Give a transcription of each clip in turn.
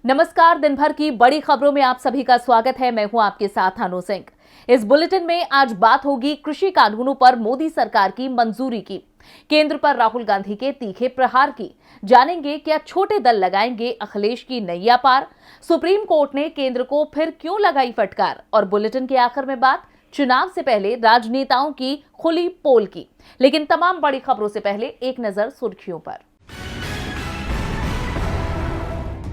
नमस्कार। दिन भर की बड़ी खबरों में आप सभी का स्वागत है। मैं हूं आपके साथ अनु सिंह। इस बुलेटिन में आज बात होगी कृषि कानूनों पर मोदी सरकार की मंजूरी की, केंद्र पर राहुल गांधी के तीखे प्रहार की। जानेंगे क्या छोटे दल लगाएंगे अखिलेश की नैया पार, सुप्रीम कोर्ट ने केंद्र को फिर क्यों लगाई फटकार, और बुलेटिन के आखिर में बात चुनाव से पहले राजनेताओं की खुली पोल की। लेकिन तमाम बड़ी खबरों से पहले एक नजर सुर्खियों पर।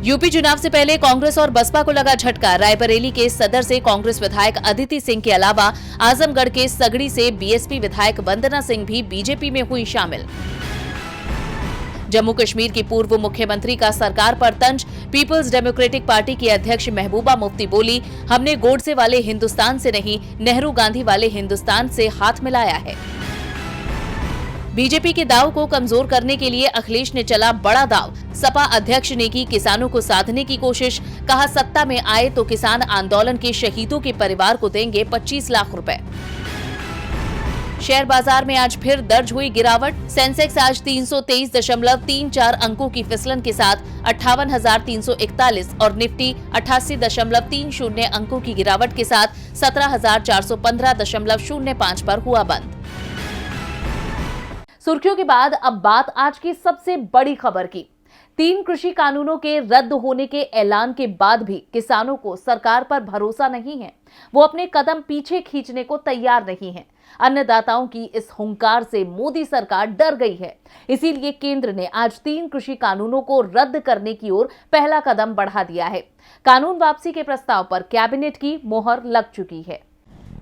यूपी चुनाव से पहले कांग्रेस और बसपा को लगा झटका। रायबरेली के सदर से कांग्रेस विधायक अदिति सिंह के अलावा आजमगढ़ के सगड़ी से बीएसपी विधायक वंदना सिंह भी बीजेपी में हुई शामिल। जम्मू कश्मीर की पूर्व मुख्यमंत्री का सरकार पर तंज। पीपल्स डेमोक्रेटिक पार्टी की अध्यक्ष महबूबा मुफ्ती बोली, हमने गोडसे वाले हिंदुस्तान से नहीं, नेहरू गांधी वाले हिंदुस्तान से हाथ मिलाया है। बीजेपी के दाव को कमजोर करने के लिए अखिलेश ने चला बड़ा दाव। सपा अध्यक्ष ने की किसानों को साधने की कोशिश। कहा, सत्ता में आए तो किसान आंदोलन के शहीदों के परिवार को देंगे 25 लाख रुपए। शेयर बाजार में आज फिर दर्ज हुई गिरावट। सेंसेक्स आज 323.34 अंकों की फिसलन के साथ 58,341 और निफ्टी 88.30 अंकों की गिरावट के साथ 17,415.05 पर हुआ बंद। सुर्खियों के बाद अब बात आज की सबसे बड़ी खबर की। 3 कृषि कानूनों के रद्द होने के ऐलान के बाद भी किसानों को सरकार पर भरोसा नहीं है। वो अपने कदम पीछे खींचने को तैयार नहीं है। अन्नदाताओं की इस हुंकार से मोदी सरकार डर गई है। इसीलिए केंद्र ने आज 3 कृषि कानूनों को रद्द करने की ओर पहला कदम बढ़ा दिया है। कानून वापसी के प्रस्ताव पर कैबिनेट की मोहर लग चुकी है।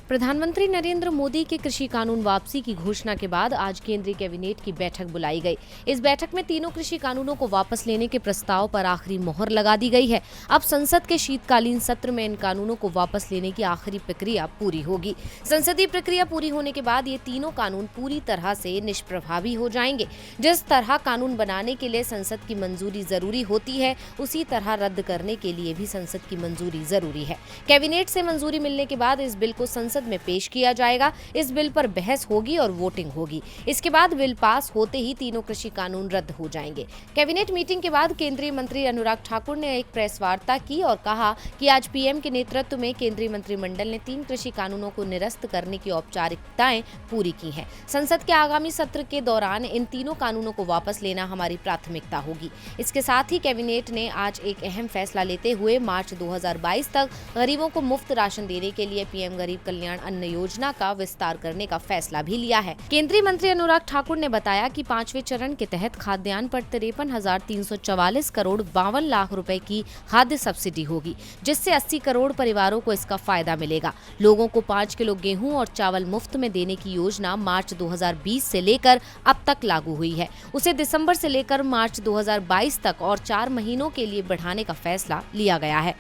प्रधानमंत्री नरेंद्र मोदी के कृषि कानून वापसी की घोषणा के बाद आज केंद्रीय कैबिनेट की बैठक बुलाई गई। इस बैठक में तीनों कृषि कानूनों को वापस लेने के प्रस्ताव पर आखिरी मोहर लगा दी गई है। अब संसद के शीतकालीन सत्र में इन कानूनों को वापस लेने की आखिरी प्रक्रिया पूरी होगी। संसदीय प्रक्रिया पूरी होने के बाद ये तीनों कानून पूरी तरह से निष्प्रभावी हो जाएंगे। जिस तरह कानून बनाने के लिए संसद की मंजूरी जरूरी होती है, उसी तरह रद्द करने के लिए भी संसद की मंजूरी जरूरी है। कैबिनेट से मंजूरी मिलने के बाद इस बिल को संसद में पेश किया जाएगा। इस बिल पर बहस होगी और वोटिंग होगी। इसके बाद बिल पास होते ही तीनों कृषि कानून रद्द हो जाएंगे। कैबिनेट मीटिंग के बाद केंद्रीय मंत्री अनुराग ठाकुर ने एक प्रेस वार्ता की और कहा कि आज पीएम के नेतृत्व में केंद्रीय मंत्रिमंडल ने 3 कृषि कानूनों को निरस्त करने की औपचारिकताएं पूरी की हैं। संसद के आगामी सत्र के दौरान इन तीनों कानूनों को वापस लेना हमारी प्राथमिकता होगी। इसके साथ ही कैबिनेट ने आज एक अहम फैसला लेते हुए मार्च 2022 तक गरीबों को मुफ्त राशन देने के लिए पीएम गरीब कल्याण अन्न योजना का विस्तार करने का फैसला भी लिया है। केंद्रीय मंत्री अनुराग ठाकुर ने बताया कि 5वें चरण के तहत खाद्यान्न पर 53,344 करोड़ 52 लाख रुपए की खाद्य सब्सिडी होगी, जिससे 80 करोड़ परिवारों को इसका फायदा मिलेगा। लोगों को 5 किलो गेहूं और चावल मुफ्त में देने की योजना मार्च 2020 से लेकर अब तक लागू हुई है। उसे दिसंबर से लेकर मार्च 2022 तक और 4 महीनों के लिए बढ़ाने का फैसला लिया गया है।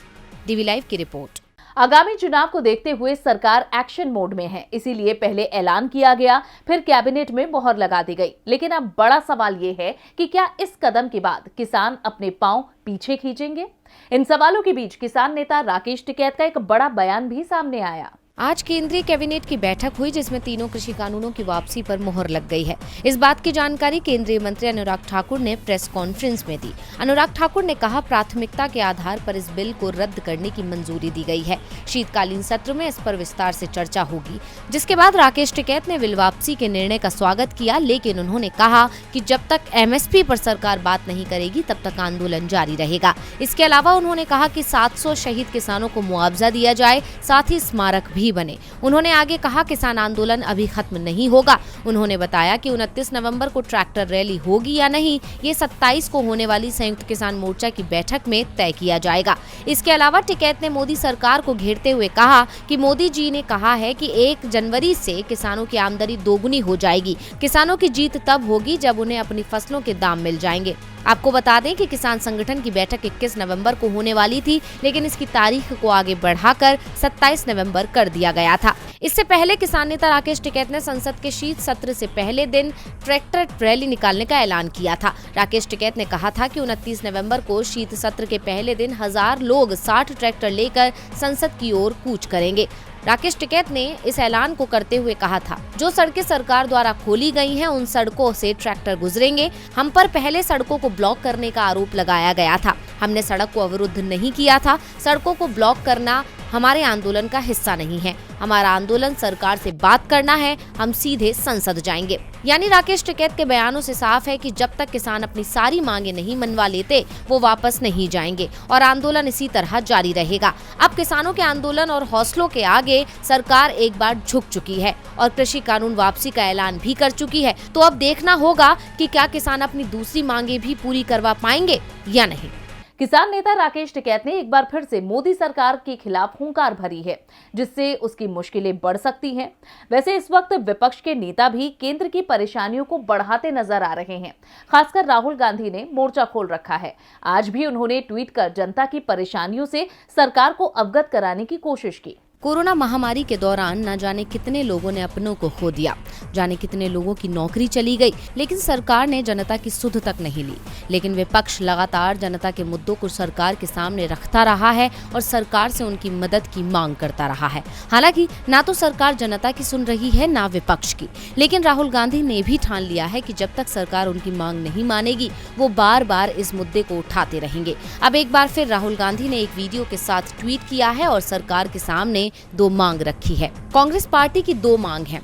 डीवी लाइव की रिपोर्ट। आगामी चुनाव को देखते हुए सरकार एक्शन मोड में है। इसीलिए पहले ऐलान किया गया, फिर कैबिनेट में मोहर लगा दी गई। लेकिन अब बड़ा सवाल ये है कि क्या इस कदम के बाद किसान अपने पांव पीछे खींचेंगे? इन सवालों के बीच किसान नेता राकेश टिकैत का एक बड़ा बयान भी सामने आया। आज केंद्रीय कैबिनेट की बैठक हुई, जिसमें तीनों कृषि कानूनों की वापसी पर मोहर लग गई है। इस बात की जानकारी केंद्रीय मंत्री अनुराग ठाकुर ने प्रेस कॉन्फ्रेंस में दी। अनुराग ठाकुर ने कहा, प्राथमिकता के आधार पर इस बिल को रद्द करने की मंजूरी दी गई है। शीतकालीन सत्र में इस पर विस्तार से चर्चा होगी। जिसके बाद राकेश टिकैत ने बिल वापसी के निर्णय का स्वागत किया, लेकिन उन्होंने कहा कि जब तक एमएसपी पर सरकार बात नहीं करेगी तब तक आंदोलन जारी रहेगा। इसके अलावा उन्होंने कहा कि 700 शहीद किसानों को मुआवजा दिया जाए, साथ ही स्मारक भी बने। उन्होंने आगे कहा, किसान आंदोलन अभी खत्म नहीं होगा। उन्होंने बताया कि 29 नवंबर को ट्रैक्टर रैली होगी या नहीं, ये 27 को होने वाली संयुक्त किसान मोर्चा की बैठक में तय किया जाएगा। इसके अलावा टिकैत ने मोदी सरकार को घेरते हुए कहा कि मोदी जी ने कहा है कि 1 जनवरी से किसानों की आमदनी दोगुनी हो जाएगी। किसानों की जीत तब होगी जब उन्हें अपनी फसलों के दाम मिल जाएंगे। आपको बता दें कि किसान संगठन की बैठक 21 नवंबर को होने वाली थी, लेकिन इसकी तारीख को आगे बढ़ाकर 27 नवंबर कर दिया गया था। इससे पहले किसान नेता राकेश टिकैत ने संसद के शीत सत्र से पहले दिन ट्रैक्टर रैली निकालने का ऐलान किया था। राकेश टिकैत ने कहा था कि 29 नवंबर को शीत सत्र के पहले दिन 1000 लोग 60 ट्रैक्टर लेकर संसद की ओर कूच करेंगे। राकेश टिकैत ने इस ऐलान को करते हुए कहा था, जो सड़कें सरकार द्वारा खोली गई हैं उन सड़कों से ट्रैक्टर गुजरेंगे। हम पर पहले सड़कों को ब्लॉक करने का आरोप लगाया गया था। हमने सड़क को अवरुद्ध नहीं किया था। सड़कों को ब्लॉक करना हमारे आंदोलन का हिस्सा नहीं है। हमारा आंदोलन सरकार से बात करना है। हम सीधे संसद जाएंगे। यानी राकेश टिकैत के बयानों से साफ है कि जब तक किसान अपनी सारी मांगे नहीं मनवा लेते वो वापस नहीं जाएंगे और आंदोलन इसी तरह जारी रहेगा। अब किसानों के आंदोलन और हौसलों के आगे सरकार एक बार झुक चुकी है और कृषि कानून वापसी का ऐलान भी कर चुकी है। तो अब देखना होगा कि क्या किसान अपनी दूसरी मांगे भी पूरी करवा पाएंगे या नहीं। किसान नेता राकेश टिकैत ने एक बार फिर से मोदी सरकार के खिलाफ हुंकार भरी है, जिससे उसकी मुश्किलें बढ़ सकती हैं। वैसे इस वक्त विपक्ष के नेता भी केंद्र की परेशानियों को बढ़ाते नजर आ रहे हैं। खासकर राहुल गांधी ने मोर्चा खोल रखा है। आज भी उन्होंने ट्वीट कर जनता की परेशानियों से सरकार को अवगत कराने की कोशिश की। कोरोना महामारी के दौरान न जाने कितने लोगों ने अपनों को खो दिया, जाने कितने लोगों की नौकरी चली गई, लेकिन सरकार ने जनता की सुध तक नहीं ली। लेकिन विपक्ष लगातार जनता के मुद्दों को सरकार के सामने रखता रहा है और सरकार से उनकी मदद की मांग करता रहा है। हालांकि ना तो सरकार जनता की सुन रही है ना विपक्ष की, लेकिन राहुल गांधी ने भी ठान लिया है कि जब तक सरकार उनकी मांग नहीं मानेगी वो बार बार इस मुद्दे को उठाते रहेंगे। अब एक बार फिर राहुल गांधी ने एक वीडियो के साथ ट्वीट किया है और सरकार के सामने दो मांग रखी है। कांग्रेस पार्टी की दो मांग है।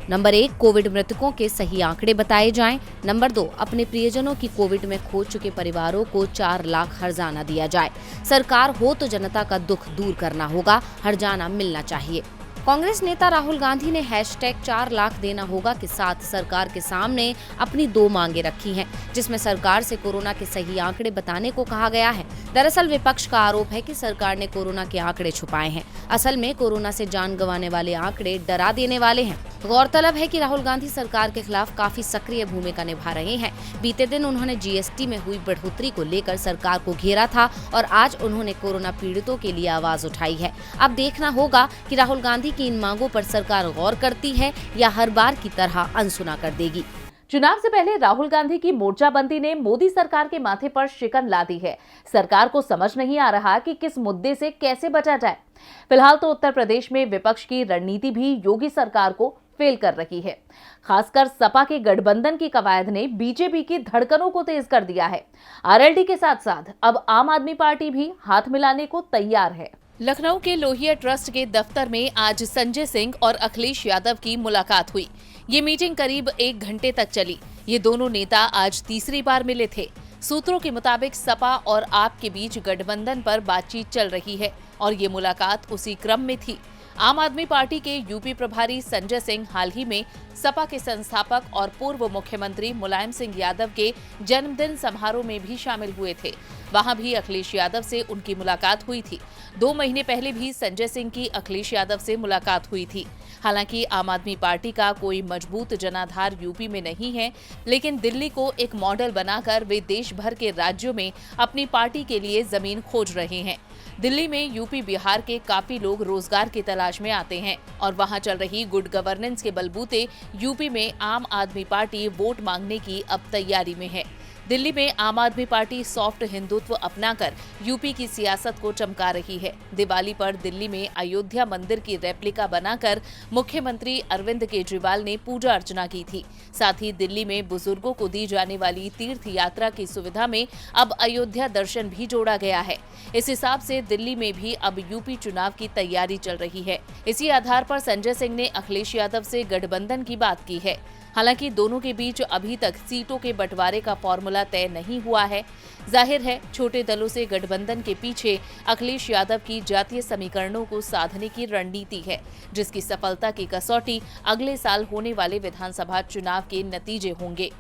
नंबर 1, कोविड मृतकों के सही आंकड़े बताए जाएं। नंबर 2, अपने प्रियजनों की कोविड में खो चुके परिवारों को 4 लाख हर्जाना दिया जाए। सरकार हो तो जनता का दुख दूर करना होगा, हर्जाना मिलना चाहिए। कांग्रेस नेता राहुल गांधी ने #4 लाख देना होगा के साथ सरकार के सामने अपनी दो मांगे रखी हैं, जिसमें सरकार से कोरोना के सही आंकड़े बताने को कहा गया है। दरअसल विपक्ष का आरोप है कि सरकार ने कोरोना के आंकड़े छुपाए हैं। असल में कोरोना से जान गंवाने वाले आंकड़े डरा देने वाले हैं। गौरतलब है कि राहुल गांधी सरकार के खिलाफ काफी सक्रिय भूमिका निभा रहे हैं। बीते दिन उन्होंने जीएसटी में हुई बढ़ोतरी को लेकर सरकार को घेरा था और आज उन्होंने कोरोना पीड़ितों के लिए आवाज उठाई है। अब देखना होगा कि राहुल गांधी की इन मांगों पर सरकार गौर करती है या हर बार की तरह अनसुना कर देगी। चुनाव से पहले राहुल गांधी की मोर्चाबंदी ने मोदी सरकार के माथे पर शिकन ला दी है। सरकार को समझ नहीं आ रहा कि किस मुद्दे से कैसे बचा जाए। फिलहाल तो उत्तर प्रदेश में विपक्ष की रणनीति भी योगी सरकार को फेल कर रही है। खासकर सपा के गठबंधन की कवायद ने बीजेपी की धड़कनों को तेज कर दिया है। आरएलडी के साथ साथ अब आम आदमी पार्टी भी हाथ मिलाने को तैयार है। लखनऊ के लोहिया ट्रस्ट के दफ्तर में आज संजय सिंह और अखिलेश यादव की मुलाकात हुई। ये मीटिंग करीब 1 घंटे तक चली। ये दोनों नेता आज तीसरी बार मिले थे। सूत्रों के मुताबिक सपा और आप के बीच गठबंधन पर बातचीत चल रही है और ये मुलाकात उसी क्रम में थी। आम आदमी पार्टी के यूपी प्रभारी संजय सिंह हाल ही में सपा के संस्थापक और पूर्व मुख्यमंत्री मुलायम सिंह यादव के जन्मदिन समारोह में भी शामिल हुए थे। वहां भी अखिलेश यादव से उनकी मुलाकात हुई थी। 2 महीने पहले भी संजय सिंह की अखिलेश यादव से मुलाकात हुई थी। हालांकि आम आदमी पार्टी का कोई मजबूत जनाधार यूपी में नहीं है, लेकिन दिल्ली को एक मॉडल बनाकर वे देश भर के राज्यों में अपनी पार्टी के लिए जमीन खोज रहे हैं। दिल्ली में यूपी बिहार के काफी लोग रोजगार की तलाश में आते हैं और वहां चल रही गुड गवर्नेंस के बलबूते यूपी में आम आदमी पार्टी वोट मांगने की अब तैयारी में है। दिल्ली में आम आदमी पार्टी सॉफ्ट हिंदुत्व अपनाकर यूपी की सियासत को चमका रही है। दिवाली पर दिल्ली में अयोध्या मंदिर की रेप्लिका बनाकर मुख्यमंत्री अरविंद केजरीवाल ने पूजा अर्चना की थी। साथ ही दिल्ली में बुजुर्गों को दी जाने वाली तीर्थ यात्रा की सुविधा में अब अयोध्या दर्शन भी जोड़ा गया है। इस हिसाब से दिल्ली में भी अब यूपी चुनाव की तैयारी चल रही है। इसी आधार पर संजय सिंह ने अखिलेश यादव से गठबंधन की बात की है। हालांकि दोनों के बीच अभी तक सीटों के बंटवारे का फॉर्मूला तय नहीं हुआ है। जाहिर है छोटे दलों से गठबंधन के पीछे अखिलेश यादव की जातीय समीकरणों को साधने की रणनीति है, जिसकी सफलता की कसौटी अगले साल होने वाले विधानसभा चुनाव के नतीजे होंगे।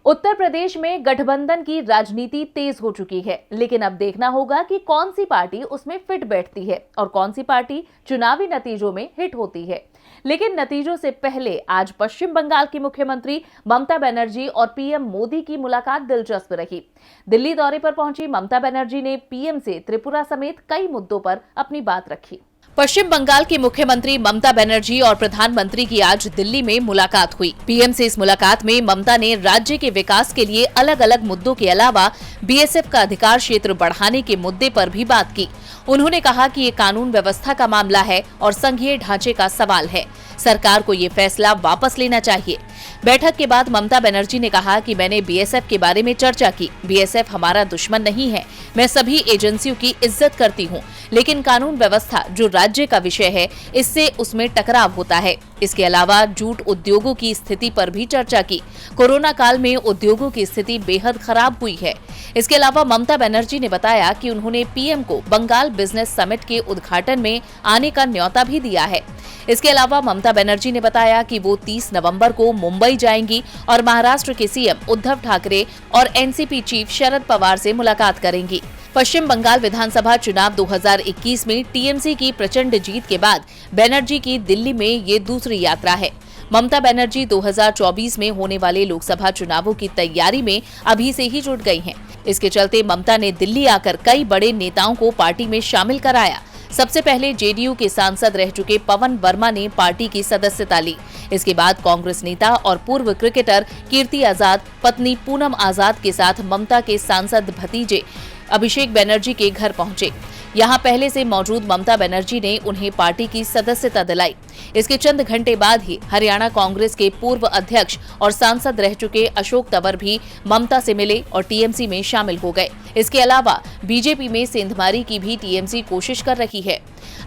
उत्तर प्रदेश में गठबंधन की राजनीति तेज हो चुकी है, लेकिन अब देखना होगा कि कौन सी पार्टी उसमें फिट बैठती है और कौन सी पार्टी चुनावी नतीजों में हिट होती है। लेकिन नतीजों से पहले आज पश्चिम बंगाल की मुख्यमंत्री ममता बनर्जी और पीएम मोदी की मुलाकात दिलचस्प रही। दिल्ली दौरे पर पहुंची ममता बनर्जी ने पीएम से त्रिपुरा समेत कई मुद्दों पर अपनी बात रखी। पश्चिम बंगाल की मुख्यमंत्री ममता बनर्जी और प्रधानमंत्री की आज दिल्ली में मुलाकात हुई। पीएम से इस मुलाकात में ममता ने राज्य के विकास के लिए अलग अलग मुद्दों के अलावा बीएसएफ का अधिकार क्षेत्र बढ़ाने के मुद्दे पर भी बात की। उन्होंने कहा कि ये कानून व्यवस्था का मामला है और संघीय ढांचे का सवाल है। सरकार को ये फैसला वापस लेना चाहिए। बैठक के बाद ममता बनर्जी ने कहा कि मैंने बीएसएफ के बारे में चर्चा की। बीएसएफ हमारा दुश्मन नहीं है। मैं सभी एजेंसियों की इज्जत करती हूँ, लेकिन कानून व्यवस्था जो राज्य का विषय है, इससे उसमें टकराव होता है। इसके अलावा जूट उद्योगों की स्थिति पर भी चर्चा की। कोरोना काल में उद्योगों की स्थिति बेहद खराब हुई है। इसके अलावा ममता बनर्जी ने बताया कि उन्होंने पीएम को बंगाल बिजनेस समिट के उद्घाटन में आने का न्योता भी दिया है। इसके अलावा ममता बनर्जी ने बताया कि वो 30 नवंबर को मुंबई जाएंगी और महाराष्ट्र के सीएम उद्धव ठाकरे और एनसीपी चीफ शरद पवार से मुलाकात करेंगी। पश्चिम बंगाल विधानसभा चुनाव 2021 में टीएमसी की प्रचंड जीत के बाद बनर्जी की दिल्ली में ये दूसरी यात्रा है। ममता बनर्जी 2024 में होने वाले लोकसभा चुनावों की तैयारी में अभी से ही जुट गई हैं। इसके चलते ममता ने दिल्ली आकर कई बड़े नेताओं को पार्टी में शामिल कराया। सबसे पहले जेडीयू के सांसद रह चुके पवन वर्मा ने पार्टी की सदस्यता ली। इसके बाद कांग्रेस नेता और पूर्व क्रिकेटर कीर्ति आजाद पत्नी पूनम आजाद के साथ ममता के सांसद भतीजे अभिषेक बनर्जी के घर पहुंचे। यहां पहले से मौजूद ममता बनर्जी ने उन्हें पार्टी की सदस्यता दिलाई। इसके चंद घंटे बाद ही हरियाणा कांग्रेस के पूर्व अध्यक्ष और सांसद रह चुके अशोक तंवर भी ममता से मिले और टीएमसी में शामिल हो गए। इसके अलावा बीजेपी में सेंधमारी की भी टीएमसी कोशिश कर रही है।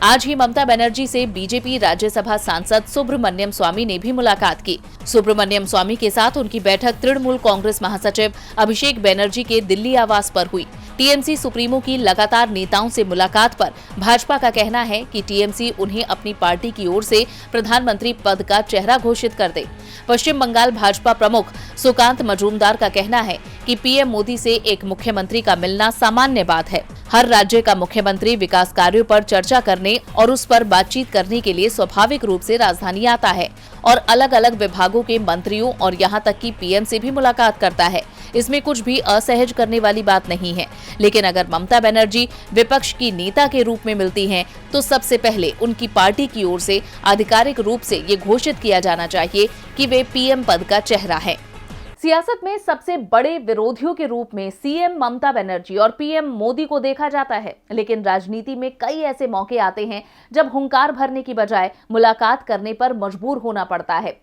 आज ही ममता बनर्जी से बीजेपी राज्यसभा सांसद सुब्रमण्यम स्वामी ने भी मुलाकात की। सुब्रमण्यम स्वामी के साथ उनकी बैठक तृणमूल कांग्रेस महासचिव अभिषेक बनर्जी के दिल्ली आवास पर हुई। टीएमसी सुप्रीमो की लगातार नेताओं से मुलाकात पर भाजपा का कहना है कि टीएमसी उन्हें अपनी पार्टी की ओर से प्रधानमंत्री पद का चेहरा घोषित कर दे। पश्चिम बंगाल भाजपा प्रमुख सुकांत मजूमदार का कहना है कि पीएम मोदी से एक मुख्यमंत्री का मिलना सामान्य बात है। हर राज्य का मुख्यमंत्री विकास कार्यों पर चर्चा करने और उस पर बातचीत करने के लिए स्वाभाविक रूप से राजधानी आता है और अलग अलग विभागों के मंत्रियों और यहां तक कि पीएम से भी मुलाकात करता है। इसमें कुछ भी असहज करने वाली बात नहीं है। लेकिन अगर ममता बनर्जी विपक्ष की नेता के रूप में मिलती हैं, तो सबसे पहले उनकी पार्टी की ओर से आधिकारिक रूप से ये घोषित किया जाना चाहिए कि वे पीएम पद का चेहरा है। सियासत में सबसे बड़े विरोधियों के रूप में सीएम ममता बनर्जी और पीएम मोदी को देखा जाता है, लेकिन राजनीति में कई ऐसे मौके आते हैं जब हुंकार भरने की बजाय मुलाकात करने पर मजबूर होना पड़ता है।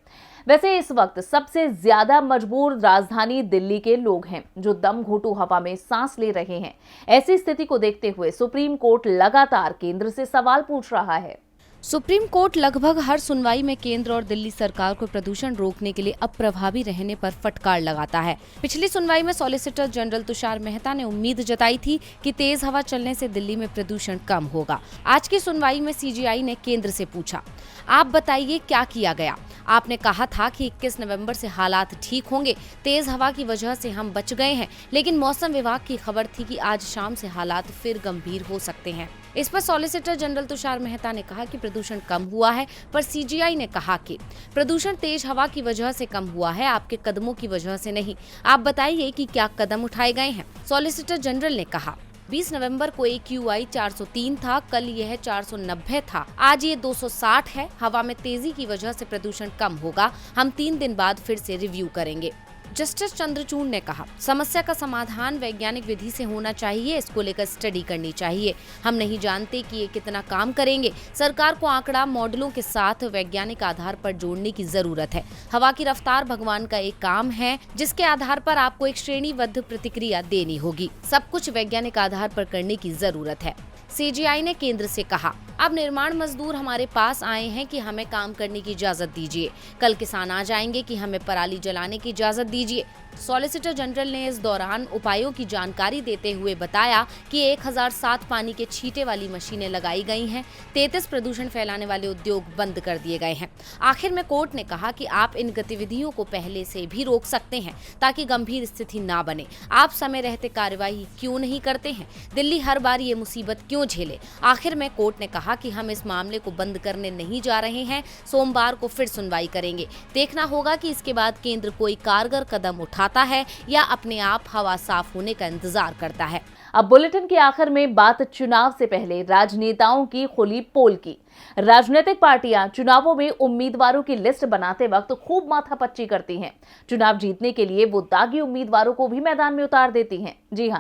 वैसे इस वक्त सबसे ज्यादा मजबूर राजधानी दिल्ली के लोग हैं, जो दम घोटू हवा में सांस ले रहे हैं। ऐसी स्थिति को देखते हुए सुप्रीम कोर्ट लगातार केंद्र से सवाल पूछ रहा है। सुप्रीम कोर्ट लगभग हर सुनवाई में केंद्र और दिल्ली सरकार को प्रदूषण रोकने के लिए अप्रभावी रहने पर फटकार लगाता है। पिछली सुनवाई में सॉलिसिटर जनरल तुषार मेहता ने उम्मीद जताई थी कि तेज हवा चलने से दिल्ली में प्रदूषण कम होगा। आज की सुनवाई में सीजीआई ने केंद्र से पूछा, आप बताइए क्या किया गया। आपने कहा था कि 21 नवंबर से हालात ठीक होंगे। तेज हवा की वजह से हम बच गए हैं, लेकिन मौसम विभाग की खबर थी कि आज शाम से हालात फिर गंभीर हो सकते हैं। इस पर सॉलिसिटर जनरल तुषार मेहता ने कहा कि प्रदूषण कम हुआ है, पर सीजीआई ने कहा कि प्रदूषण तेज हवा की वजह से कम हुआ है, आपके कदमों की वजह से नहीं। आप बताइए कि क्या कदम उठाए गए हैं। सॉलिसिटर जनरल ने कहा, 20 नवंबर को AQI 403 था, कल यह 490 था, आज ये 260 है। हवा में तेजी की वजह से प्रदूषण कम होगा। हम 3 दिन बाद फिर से रिव्यू करेंगे। जस्टिस चंद्रचूड़ ने कहा, समस्या का समाधान वैज्ञानिक विधि से होना चाहिए, इसको लेकर स्टडी करनी चाहिए। हम नहीं जानते कि ये कितना काम करेंगे। सरकार को आंकड़ा मॉडलों के साथ वैज्ञानिक आधार पर जोड़ने की जरूरत है। हवा की रफ्तार भगवान का एक काम है, जिसके आधार पर आपको एक श्रेणीबद्ध प्रतिक्रिया देनी होगी। सब कुछ वैज्ञानिक आधार पर करने की जरूरत है। सीजीआई ने केंद्र से कहा, अब निर्माण मजदूर हमारे पास आए हैं कि हमें काम करने की इजाजत दीजिए। कल किसान आ जाएंगे कि हमें पराली जलाने की इजाजत दीजिए। सॉलिसिटर जनरल ने इस दौरान उपायों की जानकारी देते हुए बताया कि 1007 पानी के छींटे वाली मशीनें लगाई गई हैं। 33 प्रदूषण फैलाने वाले उद्योग बंद कर दिए गए हैं। आखिर में कोर्ट ने कहा कि आप इन गतिविधियों को पहले से भी रोक सकते हैं ताकि गंभीर स्थिति ना बने। आप समय रहते कार्यवाही क्यों नहीं करते हैं? दिल्ली हर बार ये मुसीबत क्यों झेले? आखिर में कोर्ट ने कहा कि हम इस मामले को बंद करने नहीं जा रहे हैं। सोमवार को फिर सुनवाई करेंगे। देखना होगा कि इसके बाद केंद्र कोई कारगर कदम उठाता है या अपने आप हवा साफ होने का इंतजार करता है। अब बुलेटिन के आखिर में बात चुनाव से पहले राजनेताओं की खुली पोल की। राजनीतिक पार्टियां चुनावों में उम्मीदवारों की लिस्ट बनाते वक्त खूब माथापच्ची करती हैं। चुनाव जीतने के लिए वो दागी उम्मीदवारों को भी मैदान में उतार देती हैं। जी हां,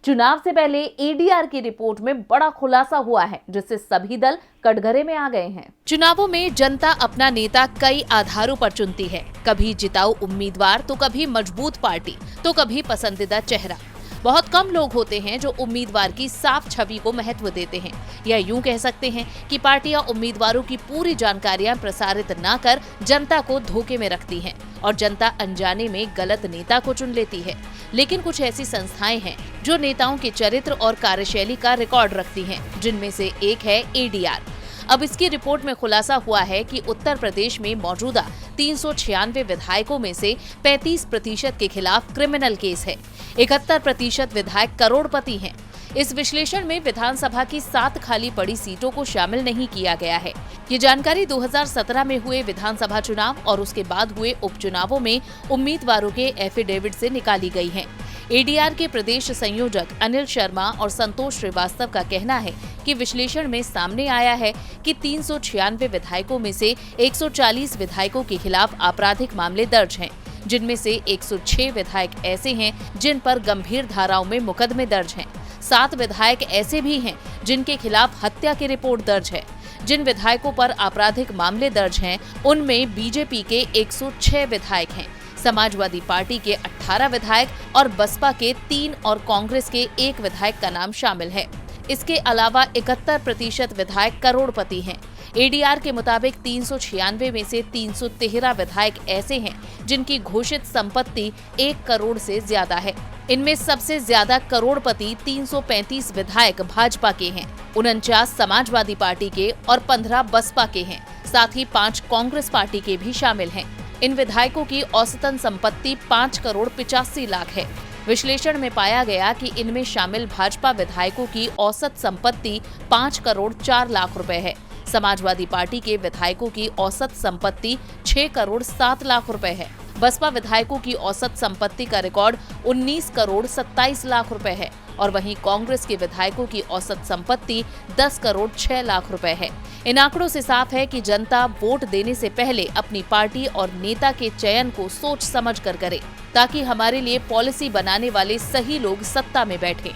चुनाव से पहले एडीआर की रिपोर्ट में बड़ा खुलासा हुआ है, जिससे सभी दल कटघरे में आ गए हैं। चुनावों में जनता अपना नेता कई आधारों पर चुनती है, कभी जिताऊ उम्मीदवार तो कभी मजबूत पार्टी तो कभी पसंदीदा चेहरा। बहुत कम लोग होते हैं जो उम्मीदवार की साफ छवि को महत्व देते हैं, या यूं कह सकते हैं कि पार्टियां उम्मीदवारों की पूरी जानकारियां प्रसारित न कर जनता को धोखे में रखती हैं और जनता अनजाने में गलत नेता को चुन लेती है। लेकिन कुछ ऐसी संस्थाएं हैं जो नेताओं के चरित्र और कार्यशैली का रिकॉर्ड रखती हैं, जिनमें से एक है एडीआर। अब इसकी रिपोर्ट में खुलासा हुआ है कि उत्तर प्रदेश में मौजूदा 396 विधायकों में से 35% के खिलाफ क्रिमिनल केस है। 71% विधायक करोड़पति हैं। इस विश्लेषण में विधानसभा की 7 खाली पड़ी सीटों को शामिल नहीं किया गया है। ये जानकारी 2017 में हुए विधानसभा चुनाव और उसके बाद हुए उपचुनावों में उम्मीदवारों के एफिडेविट से निकाली गई है। एडीआर के प्रदेश संयोजक अनिल शर्मा और संतोष श्रीवास्तव का कहना है कि विश्लेषण में सामने आया है कि 396 विधायकों में से 140 विधायकों के खिलाफ आपराधिक मामले दर्ज हैं, जिनमें से 106 विधायक ऐसे हैं जिन पर गंभीर धाराओं में मुकदमे दर्ज हैं। 7 विधायक ऐसे भी हैं जिनके खिलाफ हत्या की रिपोर्ट दर्ज है। जिन विधायकों पर आपराधिक मामले दर्ज हैं, उनमें बीजेपी के 106 विधायक हैं, समाजवादी पार्टी के 18 विधायक और बसपा के 3 और कांग्रेस के 1 विधायक का नाम शामिल है। इसके अलावा 71% विधायक करोड़पति हैं। एडीआर के मुताबिक 396 में से 313 विधायक ऐसे हैं जिनकी घोषित संपत्ति 1 करोड़ से ज्यादा है। इनमें सबसे ज्यादा करोड़पति 335 विधायक भाजपा के हैं, 49 समाजवादी पार्टी के और 15 बसपा के हैं। साथ ही 5 कांग्रेस पार्टी के भी शामिल हैं। इन विधायकों की औसतन संपत्ति 5 करोड़ 85 लाख है। विश्लेषण में पाया गया कि इनमें शामिल भाजपा विधायकों की औसत संपत्ति 5 करोड़ 4 लाख रुपए है। समाजवादी पार्टी के विधायकों की औसत संपत्ति 6 करोड़ 7 लाख रुपए है। बसपा विधायकों की औसत संपत्ति का रिकॉर्ड 19 करोड़ 27 लाख रुपए है और वहीं कांग्रेस के विधायकों की औसत संपत्ति 10 करोड़ 6 लाख रुपए है। इन आंकड़ों से साफ है कि जनता वोट देने से पहले अपनी पार्टी और नेता के चयन को सोच समझ कर करे, ताकि हमारे लिए पॉलिसी बनाने वाले सही लोग सत्ता में बैठें।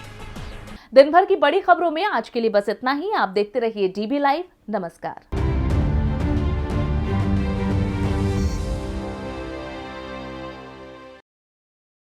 दिन भर की बड़ी खबरों में आज के लिए बस इतना ही। आप देखते रहिए डीबी लाइव। नमस्कार।